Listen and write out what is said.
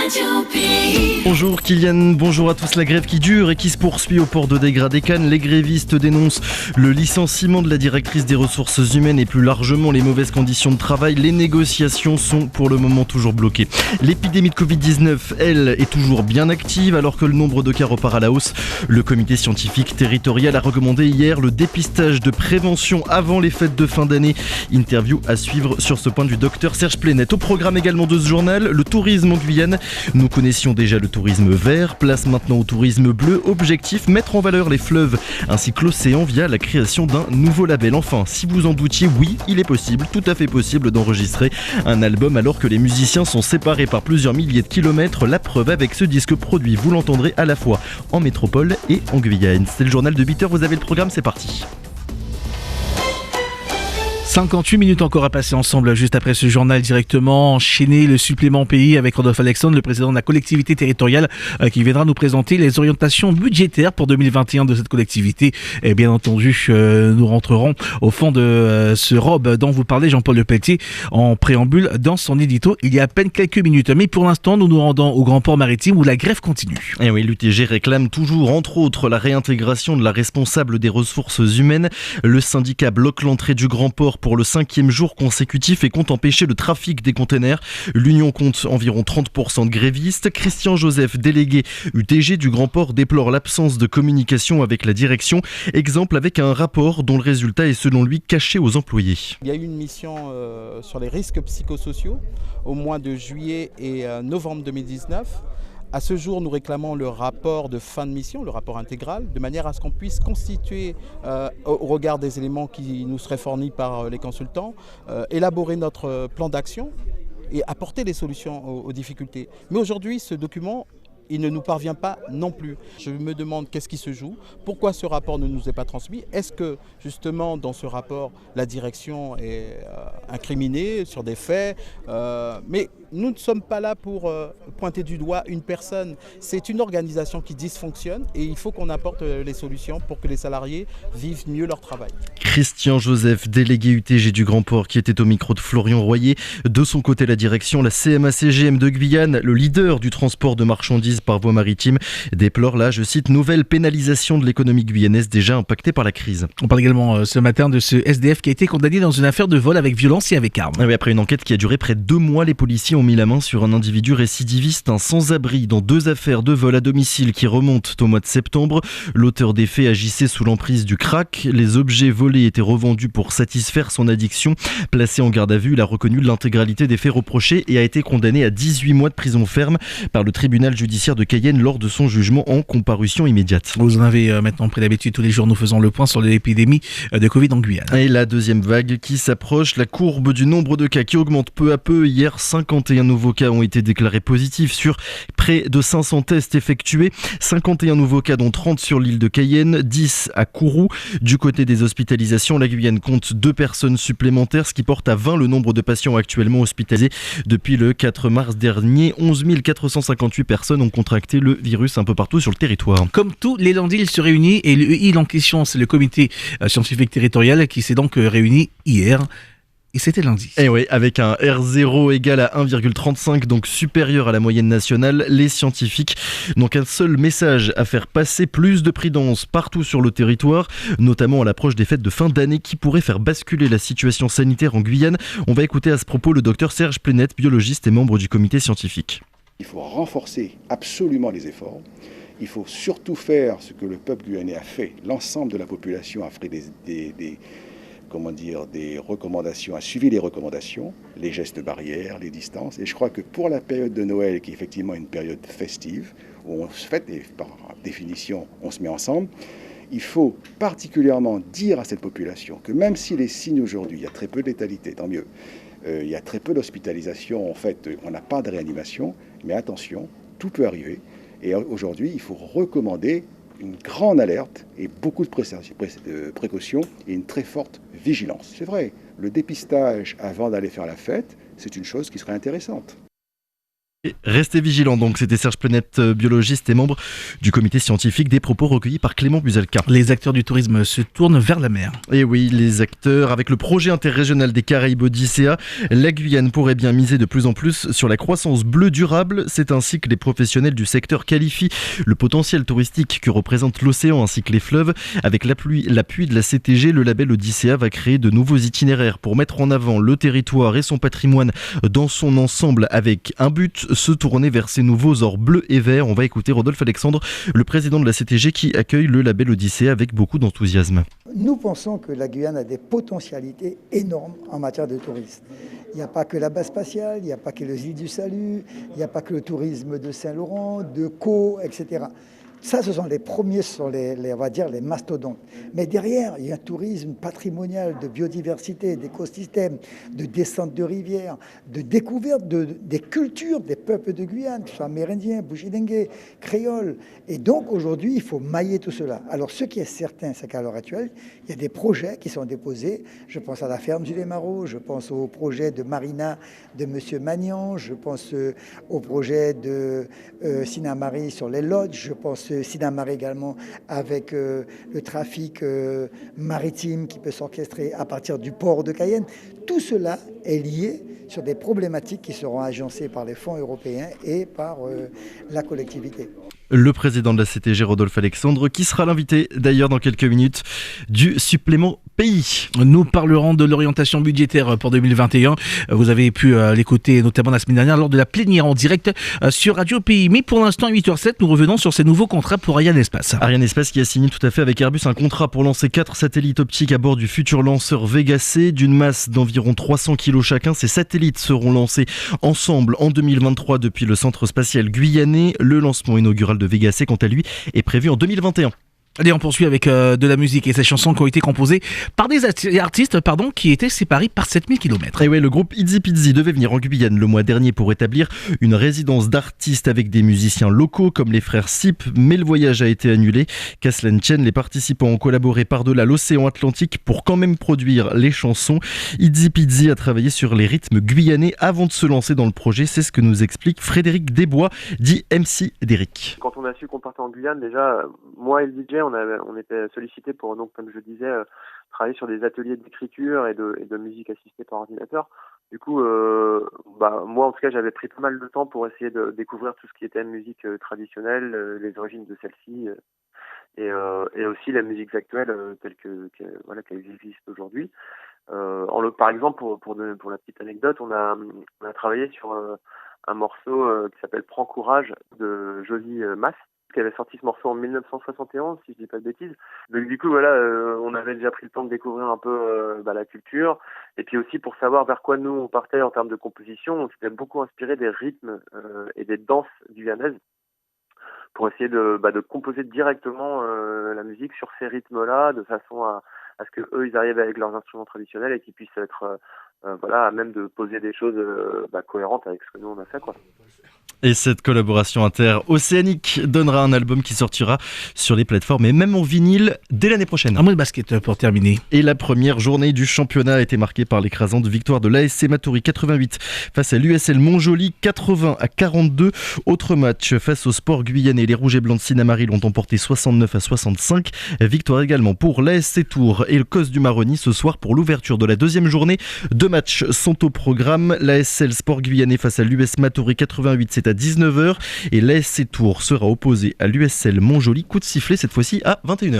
Radio Pays. Bonjour Kylian, bonjour à tous. La grève qui dure et qui se poursuit au port de Dégradé-Cannes. Les grévistes dénoncent le licenciement de la directrice des ressources humaines et plus largement les mauvaises conditions de travail. Les négociations sont pour le moment toujours bloquées. L'épidémie de Covid-19, elle, est toujours bien active alors que le nombre de cas repart à la hausse. Le comité scientifique territorial a recommandé hier le dépistage de prévention avant les fêtes de fin d'année. Interview à suivre sur ce point du docteur Serge Plénette. Au programme également de ce journal, le tourisme en Guyane. Nous connaissions déjà le tourisme vert, place maintenant au tourisme bleu. Objectif, mettre en valeur les fleuves ainsi que l'océan via la création d'un nouveau label. Enfin, si vous en doutiez, oui, il est possible, tout à fait possible d'enregistrer un album alors que les musiciens sont séparés par plusieurs milliers de kilomètres. La preuve avec ce disque produit, vous l'entendrez à la fois en métropole et en Guyane. C'est le journal de 8h, vous avez le programme, c'est parti. 58 minutes encore à passer ensemble juste après ce journal directement enchaîné, le supplément pays avec Rodolphe Alexandre, le président de la collectivité territoriale qui viendra nous présenter les orientations budgétaires pour 2021 de cette collectivité. Et bien entendu, nous rentrerons au fond de ce robe dont vous parlez Jean-Paul Lepelletier en préambule dans son édito il y a à peine quelques minutes. Mais pour l'instant, nous nous rendons au Grand Port Maritime où la grève continue. Et oui, l'UTG réclame toujours, entre autres, la réintégration de la responsable des ressources humaines. Le syndicat bloque l'entrée du Grand Port pour le 5e jour consécutif et compte empêcher le trafic des containers. L'Union compte environ 30% de grévistes. Christian Joseph, délégué UTG du Grand Port, déplore l'absence de communication avec la direction. Exemple avec un rapport dont le résultat est selon lui caché aux employés. Il y a eu une mission sur les risques psychosociaux au mois de juillet et novembre 2019. À ce jour, nous réclamons le rapport de fin de mission, le rapport intégral, de manière à ce qu'on puisse constituer, au regard des éléments qui nous seraient fournis par les consultants, élaborer notre plan d'action et apporter des solutions aux difficultés. Mais aujourd'hui, ce document, il ne nous parvient pas non plus. Je me demande qu'est-ce qui se joue, pourquoi ce rapport ne nous est pas transmis. Est-ce que justement dans ce rapport, la direction est incriminée sur des faits mais nous ne sommes pas là pour pointer du doigt une personne. C'est une organisation qui dysfonctionne et il faut qu'on apporte les solutions pour que les salariés vivent mieux leur travail. Christian Joseph, délégué UTG du Grand Port, qui était au micro de Florian Royer. De son côté, la direction, la CMA-CGM de Guyane, le leader du transport de marchandises par voie maritime, déplore là, je cite, nouvelle pénalisation de l'économie guyanaise déjà impactée par la crise. On parle également ce matin de ce SDF qui a été condamné dans une affaire de vol avec violence et avec arme. Après une enquête qui a duré près de 2 mois, les policiers ont mis la main sur un individu récidiviste, un sans-abri dans 2 affaires de vol à domicile qui remontent au mois de septembre. L'auteur des faits agissait sous l'emprise du crack. Les objets volés étaient revendus pour satisfaire son addiction. Placé en garde à vue, il a reconnu l'intégralité des faits reprochés et a été condamné à 18 mois de prison ferme par le tribunal judiciaire de Cayenne lors de son jugement en comparution immédiate. Vous en avez maintenant pris l'habitude, tous les jours nous faisons le point sur l'épidémie de Covid en Guyane. Et la deuxième vague qui s'approche, la courbe du nombre de cas qui augmente peu à peu. Hier, 51 nouveaux cas ont été déclarés positifs sur près de 500 tests effectués. 51 nouveaux cas dont 30 sur l'île de Cayenne, 10 à Kourou. Du côté des hospitalisations, la Guyane compte 2 personnes supplémentaires, ce qui porte à 20 le nombre de patients actuellement hospitalisés. Depuis le 4 mars dernier, 11 458 personnes ont contracté le virus un peu partout sur le territoire. Comme tous les lundis, il se réunit et le EIL en question, c'est le comité scientifique territorial qui s'est donc réuni hier. Et c'était lundi. Et oui, avec un R0 égal à 1,35, donc supérieur à la moyenne nationale, les scientifiques n'ont qu'un seul message à faire passer: plus de prudence partout sur le territoire, notamment à l'approche des fêtes de fin d'année qui pourraient faire basculer la situation sanitaire en Guyane. On va écouter à ce propos le docteur Serge Plénette, biologiste et membre du comité scientifique. Il faut renforcer absolument les efforts. Il faut surtout faire ce que le peuple guyanais a fait. L'ensemble de la population a fait des recommandations, a suivi les recommandations, les gestes barrières, les distances. Et je crois que pour la période de Noël, qui est effectivement une période festive, où on se fête et par définition on se met ensemble, il faut particulièrement dire à cette population que même si les signes aujourd'hui, il y a très peu de létalité, tant mieux, il y a très peu d'hospitalisation, en fait on n'a pas de réanimation, mais attention, tout peut arriver. Et aujourd'hui, il faut recommander une grande alerte et beaucoup de précautions et une très forte vigilance. C'est vrai, le dépistage avant d'aller faire la fête, c'est une chose qui serait intéressante. Et restez vigilants donc, c'était Serge Plenette, biologiste et membre du comité scientifique, des propos recueillis par Clément Buzelka. Les acteurs du tourisme se tournent vers la mer. Et oui, les acteurs, avec le projet interrégional des Caraïbes Odyssea, la Guyane pourrait bien miser de plus en plus sur la croissance bleue durable. C'est ainsi que les professionnels du secteur qualifient le potentiel touristique que représente l'océan ainsi que les fleuves. Avec l'appui de la CTG, le label Odyssea va créer de nouveaux itinéraires pour mettre en avant le territoire et son patrimoine dans son ensemble, avec un but: se tourner vers ces nouveaux ors bleus et verts. On va écouter Rodolphe Alexandre, le président de la CTG, qui accueille le label Odyssea avec beaucoup d'enthousiasme. Nous pensons que la Guyane a des potentialités énormes en matière de tourisme. Il n'y a pas que la base spatiale, il n'y a pas que les îles du Salut, il n'y a pas que le tourisme de Saint-Laurent, de Caux, etc. Ça, ce sont les premiers, ce sont on va dire les mastodontes. Mais derrière, il y a un tourisme patrimonial de biodiversité, d'écosystèmes, de descente de rivières, de découverte des cultures des peuples de Guyane, que ce soit amérindiens, bushidengue, créoles. Et donc, aujourd'hui, il faut mailler tout cela. Alors, ce qui est certain, c'est qu'à l'heure actuelle, il y a des projets qui sont déposés. Je pense à la ferme du Desmarais, je pense au projet de Marina de M. Magnan, je pense au projet de Sinamari sur les lodges, je pense Sinamari également avec le trafic maritime qui peut s'orchestrer à partir du port de Cayenne. Tout cela est lié sur des problématiques qui seront agencées par les fonds européens et par la collectivité. Le président de la CTG, Rodolphe Alexandre, qui sera l'invité d'ailleurs dans quelques minutes du supplément pays. Nous parlerons de l'orientation budgétaire pour 2021. Vous avez pu l'écouter notamment la semaine dernière lors de la plénière en direct sur Radio Pays. Mais pour l'instant, à 8h07, nous revenons sur ces nouveaux contrats pour Arianespace. Arianespace qui a signé tout à fait avec Airbus un contrat pour lancer 4 satellites optiques à bord du futur lanceur Vega C d'une masse d'environ 300 kg chacun. Ces satellites seront lancés ensemble en 2023 depuis le centre spatial guyanais. Le lancement inaugural de Vega C, quant à lui, est prévu en 2021. Allez, on poursuit avec de la musique et ces chansons qui ont été composées par des artistes qui étaient séparés par 7000 km. Et ouais, le groupe Itzy Pizzy devait venir en Guyane le mois dernier pour établir une résidence d'artistes avec des musiciens locaux comme les frères Sip, mais le voyage a été annulé. Qu'à cela ne tienne, les participants ont collaboré par-delà l'océan Atlantique pour quand même produire les chansons. Itzy Pizzy a travaillé sur les rythmes guyanais avant de se lancer dans le projet. C'est ce que nous explique Frédéric Desbois, dit MC d'Eric. Quand on a su qu'on partait en Guyane, déjà, moi et le DJ, on était sollicités pour, donc, comme je disais, travailler sur des ateliers d'écriture et de musique assistée par ordinateur. Du coup, moi, en tout cas, j'avais pris pas mal de temps pour essayer de découvrir tout ce qui était musique traditionnelle, les origines de celle-ci, et aussi la musique actuelle telle qu'elle existe aujourd'hui. Par exemple, pour la petite anecdote, on a travaillé sur un morceau qui s'appelle Prends courage de Jolie Masse, qui avait sorti ce morceau en 1971, si je dis pas de bêtises. Donc du coup, on avait déjà pris le temps de découvrir un peu la culture, et puis aussi pour savoir vers quoi nous on partait en termes de composition. On s'était beaucoup inspiré des rythmes et des danses guyanaises pour essayer de composer directement la musique sur ces rythmes-là, de façon à ce que eux ils arrivent avec leurs instruments traditionnels et qu'ils puissent être à même de poser des choses cohérentes avec ce que nous on a fait, quoi. Et cette collaboration inter-océanique donnera un album qui sortira sur les plateformes et même en vinyle dès l'année prochaine. Un mot de basket pour terminer. Et la première journée du championnat a été marquée par l'écrasante victoire de l'ASC Matoury 88 face à l'USL Montjoly 80-42. Autre match face au Sport guyanais, les Rouges et Blancs de Sinamari l'ont emporté 69-65. Victoire également pour l'ASC Tours et le COS du Maroni ce soir pour l'ouverture de la deuxième journée. 2 matchs sont au programme. L'ASL Sport guyanais face à l'US Matoury 88, c'est à 19h, et l'ASC Tours sera opposé à l'USL Montjoly. Coup de sifflet cette fois-ci à 21h.